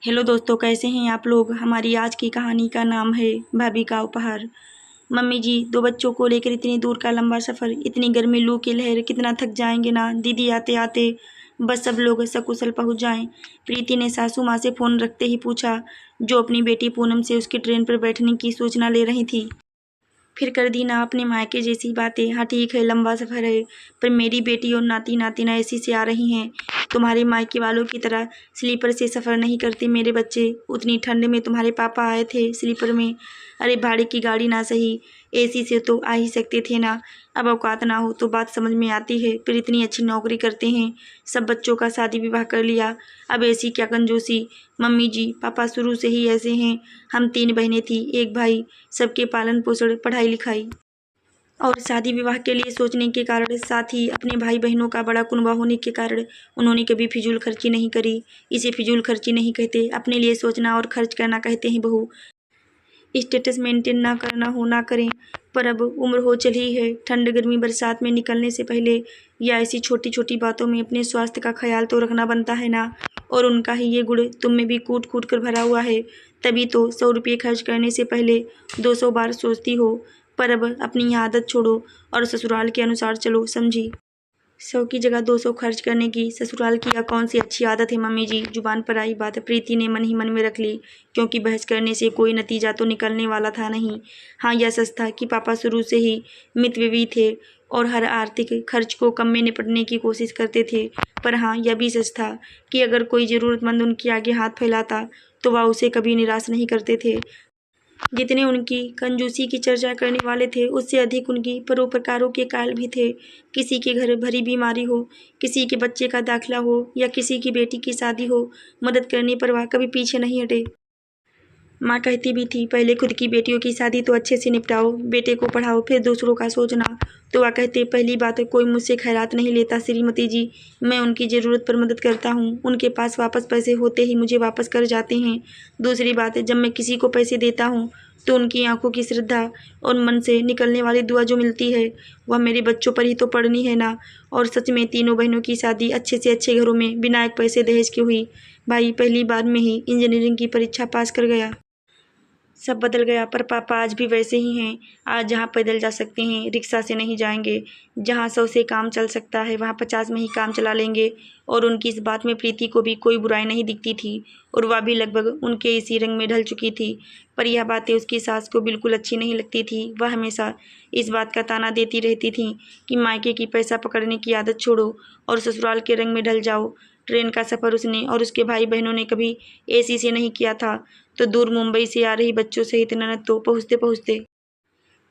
Hello दोस्तों, कैसे हैं आप लोग। हमारी आज की कहानी का नाम है भाभी का उपहार। मम्मी जी, दो बच्चों को लेकर इतनी दूर का लंबा सफ़र, इतनी गर्मी, लू की लहर, कितना थक जाएंगे ना। दीदी आते आते बस सब लोग सकुशल पहुंच जाएं। प्रीति ने सासू माँ से फ़ोन रखते ही पूछा, जो अपनी बेटी पूनम से उसकी ट्रेन पर बैठने की सूचना ले रही थी। फिर कर दी ना अपने मायके जैसी बातें। हाँ ठीक है, लंबा सफ़र है, पर मेरी बेटी और नाती नातिना एसी से आ रही हैं। तुम्हारे मायके वालों की तरह स्लीपर से सफ़र नहीं करते मेरे बच्चे। उतनी ठंड में तुम्हारे पापा आए थे स्लीपर में। अरे भाड़े की गाड़ी ना सही, एसी से तो आ ही सकते थे ना। अब औकात ना हो तो बात समझ में आती है, फिर इतनी अच्छी नौकरी करते हैं, सब बच्चों का शादी विवाह कर लिया, अब ऐसी क्या कंजूसी। मम्मी जी, पापा शुरू से ही ऐसे हैं। हम 3 बहनें थी, एक भाई, सबके पालन पोषण, पढ़ाई लिखाई और शादी विवाह के लिए सोचने के कारण, साथ ही अपने भाई बहनों का बड़ा कुनबा होने के कारण उन्होंने कभी फिजूल खर्ची नहीं करी। इसे फिजूल खर्ची नहीं कहते, अपने लिए सोचना और खर्च करना कहते हैं बहू। स्टेटस मेंटेन ना करना हो ना करें, पर अब उम्र हो चली है। ठंड गर्मी बरसात में निकलने से पहले या ऐसी छोटी छोटी बातों में अपने स्वास्थ्य का ख्याल तो रखना बनता है ना। और उनका ही ये गुण तुम में भी कूट कूट कर भरा हुआ है, तभी तो 100 रुपये खर्च करने से पहले 200 बार सोचती हो। पर अब अपनी यह आदत छोड़ो और ससुराल के अनुसार चलो, समझी। 100 की जगह 200 खर्च करने की ससुराल की यह कौन सी अच्छी आदत है मम्मी जी। जुबान पर आई बात प्रीति ने मन ही मन में रख ली, क्योंकि बहस करने से कोई नतीजा तो निकलने वाला था नहीं। हाँ, यह सच था कि पापा शुरू से ही मितव्ययी थे और हर आर्थिक खर्च को कम में निपटने की कोशिश करते थे। पर हाँ, यह भी सच था कि अगर कोई ज़रूरतमंद उनके आगे हाथ फैलाता तो वह उसे कभी निराश नहीं करते थे। जितने उनकी कंजूसी की चर्चा करने वाले थे, उससे अधिक उनकी परोपकारों के कायल भी थे। किसी के घर भरी बीमारी हो, किसी के बच्चे का दाखिला हो या किसी की बेटी की शादी हो, मदद करने पर वह कभी पीछे नहीं हटे। माँ कहती भी थी, पहले खुद की बेटियों की शादी तो अच्छे से निपटाओ, बेटे को पढ़ाओ, फिर दूसरों का सोचना। तो वह कहते, पहली बात, कोई मुझसे खैरात नहीं लेता श्रीमती जी। मैं उनकी ज़रूरत पर मदद करता हूँ, उनके पास वापस पैसे होते ही मुझे वापस कर जाते हैं। दूसरी बात, जब मैं किसी को पैसे देता हूँ तो उनकी आंखों की श्रद्धा और मन से निकलने वाली दुआ जो मिलती है, वह मेरे बच्चों पर ही तो पड़नी है ना। और सच में तीनों बहनों की शादी अच्छे से अच्छे घरों में बिना एक पैसे दहेज के हुई। भाई पहली बार में ही इंजीनियरिंग की परीक्षा पास कर गया। सब बदल गया, पर पापा आज भी वैसे ही हैं। आज जहाँ पैदल जा सकते हैं, रिक्शा से नहीं जाएंगे। जहाँ 100 से काम चल सकता है, वहाँ 50 में ही काम चला लेंगे। और उनकी इस बात में प्रीति को भी कोई बुराई नहीं दिखती थी, और वह भी लगभग उनके इसी रंग में ढल चुकी थी। पर यह बातें उसकी सास को बिल्कुल अच्छी नहीं लगती थी। वह हमेशा इस बात का ताना देती रहती थी कि मायके की पैसा पकड़ने की आदत छोड़ो और ससुराल के रंग में ढल जाओ। ट्रेन का सफ़र उसने और उसके भाई बहनों ने कभी एसी से नहीं किया था, तो दूर मुंबई से आ रही बच्चों सहित ननद तो पहुँचते पहुँचते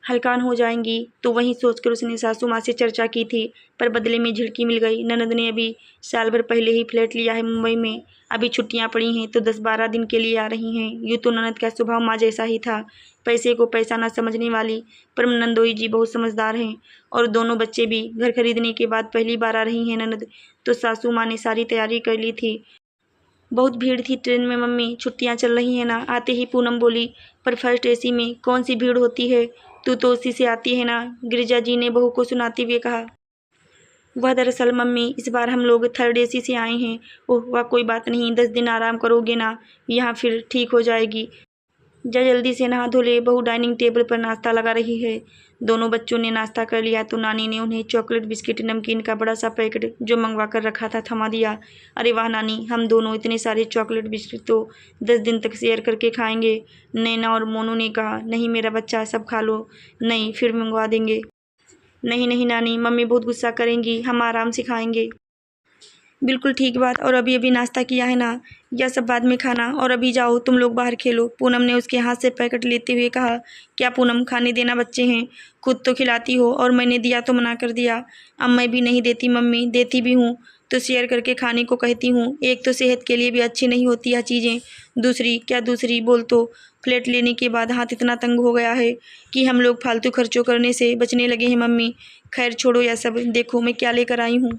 हलकान हो जाएंगी। तो वहीं सोचकर उसने सासू माँ से चर्चा की थी, पर बदले में झिड़की मिल गई। ननद ने अभी साल भर पहले ही फ्लैट लिया है मुंबई में, अभी छुट्टियां पड़ी हैं तो 10-12 दिन के लिए आ रही हैं। यूँ तो ननद का स्वभाव माँ जैसा ही था, पैसे को पैसा ना समझने वाली, पर नंदोई जी बहुत समझदार हैं। और दोनों बच्चे भी घर खरीदने के बाद पहली बार आ रही हैं ननद, तो सासू माँ ने सारी तैयारी कर ली थी। बहुत भीड़ थी ट्रेन में मम्मी, छुट्टियां चल रही हैं ना। आते ही पूनम बोली, पर फर्स्ट एसी में कौन सी भीड़ होती है, तू तो उसी से आती है ना, गिरिजा जी ने बहू को सुनाते हुए कहा। वह दरअसल मम्मी, इस बार हम लोग थर्ड एसी से आए हैं। ओह वह कोई बात नहीं, 10 दिन आराम करोगे ना, यहाँ फिर ठीक हो जाएगी। जा जल्दी से नहा धो ले, बहू डाइनिंग टेबल पर नाश्ता लगा रही है। दोनों बच्चों ने नाश्ता कर लिया तो नानी ने उन्हें चॉकलेट बिस्किट नमकीन का बड़ा सा पैकेट जो मंगवा कर रखा था थमा दिया। अरे वाह नानी, हम दोनों इतने सारे चॉकलेट बिस्किट तो 10 दिन तक शेयर करके खाएंगे। नैना और मोनू ने कहा, नहीं मेरा बच्चा, सब खा लो। नहीं, फिर मंगवा देंगे। नहीं नहीं नानी, मम्मी बहुत गुस्सा करेंगी, हम आराम से खाएंगे। बिल्कुल ठीक बात, और अभी अभी नाश्ता किया है ना, यह सब बाद में खाना, और अभी जाओ तुम लोग बाहर खेलो। पूनम ने उसके हाथ से पैकेट लेते हुए कहा। क्या पूनम, खाने देना बच्चे हैं, खुद तो खिलाती हो और मैंने दिया तो मना कर दिया। अब मैं भी नहीं देती मम्मी, देती भी हूँ तो शेयर करके खाने को कहती हूँ। एक तो सेहत के लिए भी अच्छी नहीं होती यह चीज़ें, दूसरी क्या दूसरी बोल तो फ्लैट लेने के बाद हाथ इतना तंग हो गया है कि हम लोग फालतू खर्चों करने से बचने लगे हैं मम्मी। खैर छोड़ो यह सब, देखो मैं क्या लेकर आई हूँ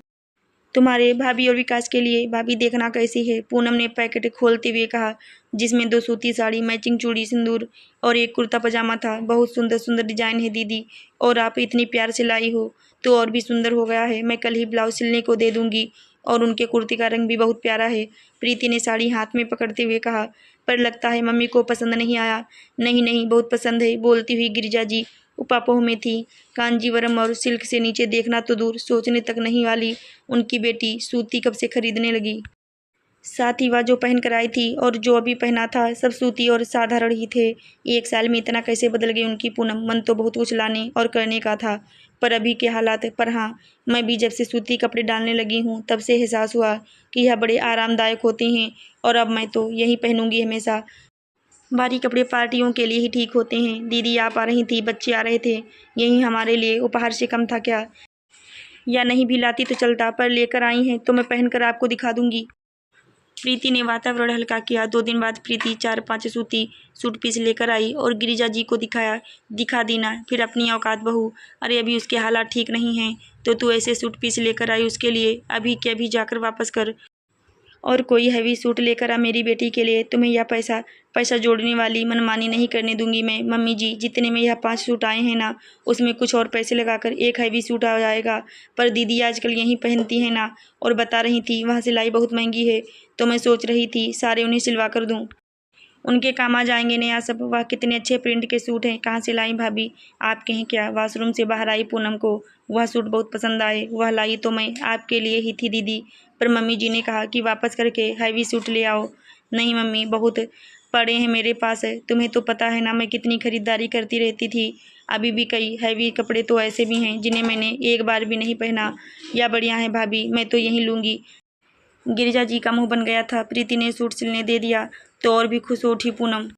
तुम्हारे भाभी और विकास के लिए। भाभी देखना कैसी है, पूनम ने पैकेट खोलते हुए कहा, जिसमें 2 सूती साड़ी, मैचिंग चूड़ी, सिंदूर और एक कुर्ता पजामा था। बहुत सुंदर सुंदर डिजाइन है दीदी, और आप इतनी प्यार से लाई हो तो और भी सुंदर हो गया है। मैं कल ही ब्लाउज सिलने को दे दूंगी और उनके कुर्ती का रंग भी बहुत प्यारा है। प्रीति ने साड़ी हाथ में पकड़ते हुए कहा, पर लगता है मम्मी को पसंद नहीं आया। नहीं नहीं, बहुत पसंद है, बोलती हुई गिरिजा जी उपापोह में थी। कांजीवरम और सिल्क से नीचे देखना तो दूर, सोचने तक नहीं वाली उनकी बेटी सूती कब से खरीदने लगी। साथ ही वह जो पहन कर आई थी और जो अभी पहना था, सब सूती और साधारण ही थे। 1 साल में इतना कैसे बदल गई उनकी पूनम। मन तो बहुत कुछ लाने और करने का था, पर अभी के हालात। पर हाँ, मैं भी जब से सूती कपड़े डालने लगी हूँ तब से एहसास हुआ कि यह बड़े आरामदायक होते हैं, और अब मैं तो यही पहनूंगी हमेशा। भारी कपड़े पार्टियों के लिए ही ठीक होते हैं। दीदी आप आ रही थी, बच्चे आ रहे थे, यही हमारे लिए उपहार से कम था क्या? या नहीं भी लाती तो चलता, पर लेकर आई हैं तो मैं पहनकर आपको दिखा दूंगी। प्रीति ने वातावरण हल्का किया। 2 दिन बाद प्रीति 4-5 सूती सूट पीस लेकर आई और गिरिजा जी को दिखाया। दिखा दी ना फिर अपनी औकात बहू। अरे अभी उसके हालात ठीक नहीं हैं तो तू ऐसे सूट पीस लेकर आई उसके लिए? अभी के अभी जाकर वापस कर और कोई हैवी सूट लेकर आ मेरी बेटी के लिए। तुम्हें यह पैसा जोड़ने वाली मनमानी नहीं करने दूंगी मैं। मम्मी जी, जितने में यह 5 सूट आए हैं ना, उसमें कुछ और पैसे लगाकर एक हैवी सूट आ जाएगा। पर दीदी आजकल यही पहनती है ना, और बता रही थी वहाँ सिलाई बहुत महंगी है, तो मैं सोच रही थी सारे उन्हें सिलवा कर दूँ, उनके काम आ जाएंगे नया सब। वाह कितने अच्छे प्रिंट के सूट हैं, कहाँ से लाई भाभी? आपके हैं क्या? वॉशरूम से बाहर आई पूनम को वह सूट बहुत पसंद आए। वह लाई तो मैं आपके लिए ही थी दीदी, पर मम्मी जी ने कहा कि वापस करके हैवी सूट ले आओ। नहीं मम्मी, बहुत पड़े हैं मेरे पास है, तुम्हें तो पता है ना मैं कितनी खरीदारी करती रहती थी। अभी भी कई हैवी कपड़े तो ऐसे भी हैं जिन्हें मैंने एक बार भी नहीं पहना। या बढ़िया है भाभी, मैं तो यही लूँगी। गिरिजा जी का मुंह बन गया था। प्रीति ने सूट सिलने दे दिया तो और भी खुश हो उठी पूनम।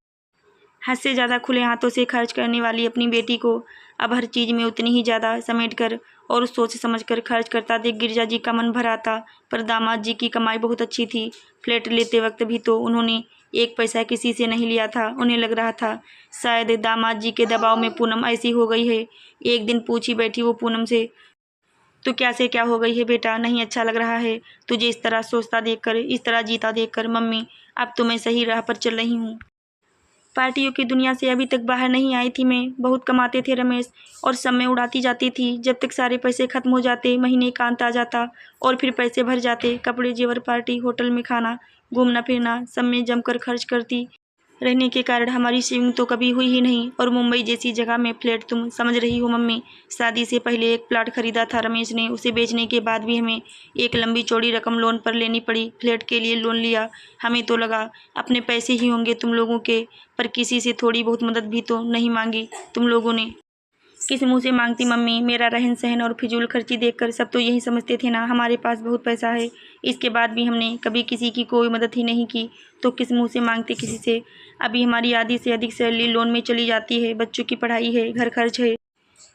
हद से ज़्यादा खुले हाथों से खर्च करने वाली अपनी बेटी को अब हर चीज़ में उतनी ही ज़्यादा समेट कर और सोच समझ कर खर्च करता देख गिरिजा जी का मन भर आता। पर दामाद जी की कमाई बहुत अच्छी थी। फ्लैट लेते वक्त भी तो उन्होंने 1 पैसा किसी से नहीं लिया था। उन्हें लग रहा था शायद दामाद जी के दबाव में पूनम ऐसी हो गई है। एक दिन पूछी बैठी वो पूनम से, तो क्या से क्या हो गई है बेटा? नहीं अच्छा लग रहा है तुझे इस तरह सोचता देखकर, इस तरह जीता देखकर? मम्मी, अब तो मैं सही राह पर चल रही हूँ। पार्टियों की दुनिया से अभी तक बाहर नहीं आई थी मैं। बहुत कमाते थे रमेश और सब में उड़ाती जाती थी। जब तक सारे पैसे खत्म हो जाते, महीने का अंत आ जाता और फिर पैसे भर जाते। कपड़े, जेवर, पार्टी, होटल में खाना, घूमना फिरना, सब में जमकर खर्च करती रहने के कारण हमारी सेविंग तो कभी हुई ही नहीं। और मुंबई जैसी जगह में फ्लैट, तुम समझ रही हो मम्मी, शादी से पहले एक प्लाट खरीदा था रमेश ने। उसे बेचने के बाद भी हमें एक लंबी चौड़ी रकम लोन पर लेनी पड़ी। फ्लैट के लिए लोन लिया। हमें तो लगा अपने पैसे ही होंगे तुम लोगों के, पर किसी से थोड़ी बहुत मदद भी तो नहीं मांगी तुम लोगों ने। किस मुंह से मांगती मम्मी? मेरा रहन सहन और फिजूल खर्ची देखकर सब तो यही समझते थे ना हमारे पास बहुत पैसा है। इसके बाद भी हमने कभी किसी की कोई मदद ही नहीं की, तो किस मुंह से मांगते किसी से? अभी हमारी आधी से अधिक सैलरी लोन में चली जाती है। बच्चों की पढ़ाई है, घर खर्च है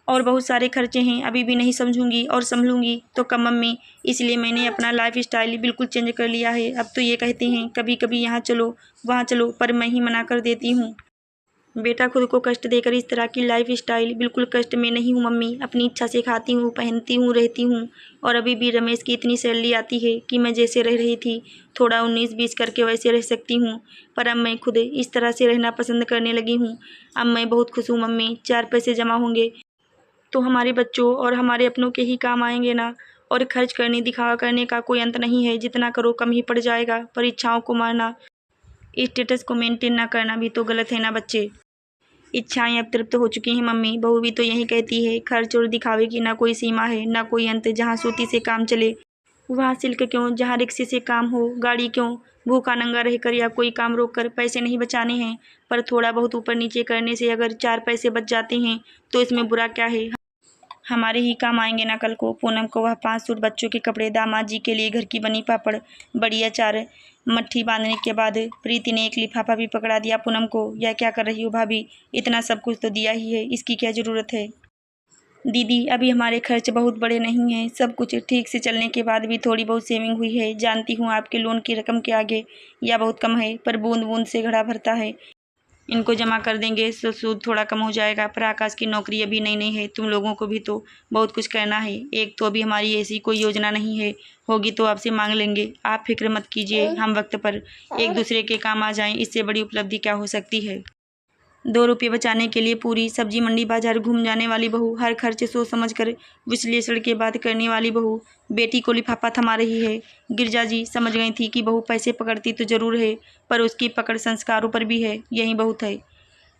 और बहुत सारे खर्चे हैं। अभी भी नहीं समझूंगी और संभलूंगी तो कब मम्मी? इसलिए मैंने अपना लाइफ स्टाइल बिल्कुल चेंज कर लिया है। अब तो ये कहते हैं कभी कभी यहाँ चलो वहाँ चलो, पर मैं ही मना कर देती हूँ। बेटा, खुद को कष्ट देकर इस तरह की लाइफ स्टाइल, बिल्कुल कष्ट में नहीं हूँ मम्मी। अपनी इच्छा से खाती हूँ, पहनती हूँ, रहती हूँ। और अभी भी रमेश की इतनी सैलरी आती है कि मैं जैसे रह रही थी थोड़ा 19-20 करके वैसे रह सकती हूँ। पर अब मैं खुद इस तरह से रहना पसंद करने लगी हूँ। अब मैं बहुत खुश हूँ मम्मी। 4 पैसे जमा होंगे तो हमारे बच्चों और हमारे अपनों के ही काम आएंगे ना। और खर्च करने, दिखावा करने का कोई अंत नहीं है। जितना करो कम ही पड़ जाएगा। पर इच्छाओं को मारना, स्टेटस को मेंटेन ना करना भी तो गलत है ना बच्चे। इच्छाएं अब तृप्त हो चुकी हैं मम्मी। बहू भी तो यही कहती है, खर्च और दिखावे की ना कोई सीमा है ना कोई अंत। जहाँ सूती से काम चले वहाँ सिल्क क्यों, जहाँ रिक्शे से काम हो गाड़ी क्यों। भूखा नंगा रहकर या कोई काम रोक कर पैसे नहीं बचाने हैं, पर थोड़ा बहुत ऊपर नीचे करने से अगर 4 पैसे बच जाते हैं तो इसमें बुरा क्या है? हमारे ही काम आएंगे ना कल को। पूनम को वह 5 सूट, बच्चों के कपड़े, दामाद जी के लिए घर की बनी पापड़, बढ़िया 4 मट्ठी बांधने के बाद प्रीति ने एक लिफाफा भी पकड़ा दिया पूनम को। यह क्या कर रही हो भाभी? इतना सब कुछ तो दिया ही है, इसकी क्या ज़रूरत है? दीदी, अभी हमारे खर्च बहुत बड़े नहीं हैं। सब कुछ ठीक से चलने के बाद भी थोड़ी बहुत सेविंग हुई है। जानती हूँ आपके लोन की रकम के आगे यह बहुत कम है, पर बूंद बूंद से घड़ा भरता है। इनको जमा कर देंगे तो सूद थोड़ा कम हो जाएगा। पर आकाश की नौकरी अभी नई नई है, तुम लोगों को भी तो बहुत कुछ करना है। एक तो अभी हमारी ऐसी कोई योजना नहीं है, होगी तो आपसे मांग लेंगे। आप फिक्र मत कीजिए, हम वक्त पर एक दूसरे के काम आ जाएं, इससे बड़ी उपलब्धि क्या हो सकती है? 2 रुपये बचाने के लिए पूरी सब्जी मंडी बाजार घूम जाने वाली बहू, हर खर्च सोच समझ कर विश्लेषण के बाद करने वाली बहू, बेटी को लिफाफा थमा रही है। गिरजा जी समझ गई थी कि बहू पैसे पकड़ती तो जरूर है, पर उसकी पकड़ संस्कारों पर भी है, यही बहुत है।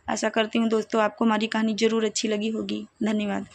आशा करती हूँ दोस्तों आपको हमारी कहानी जरूर अच्छी लगी होगी। धन्यवाद।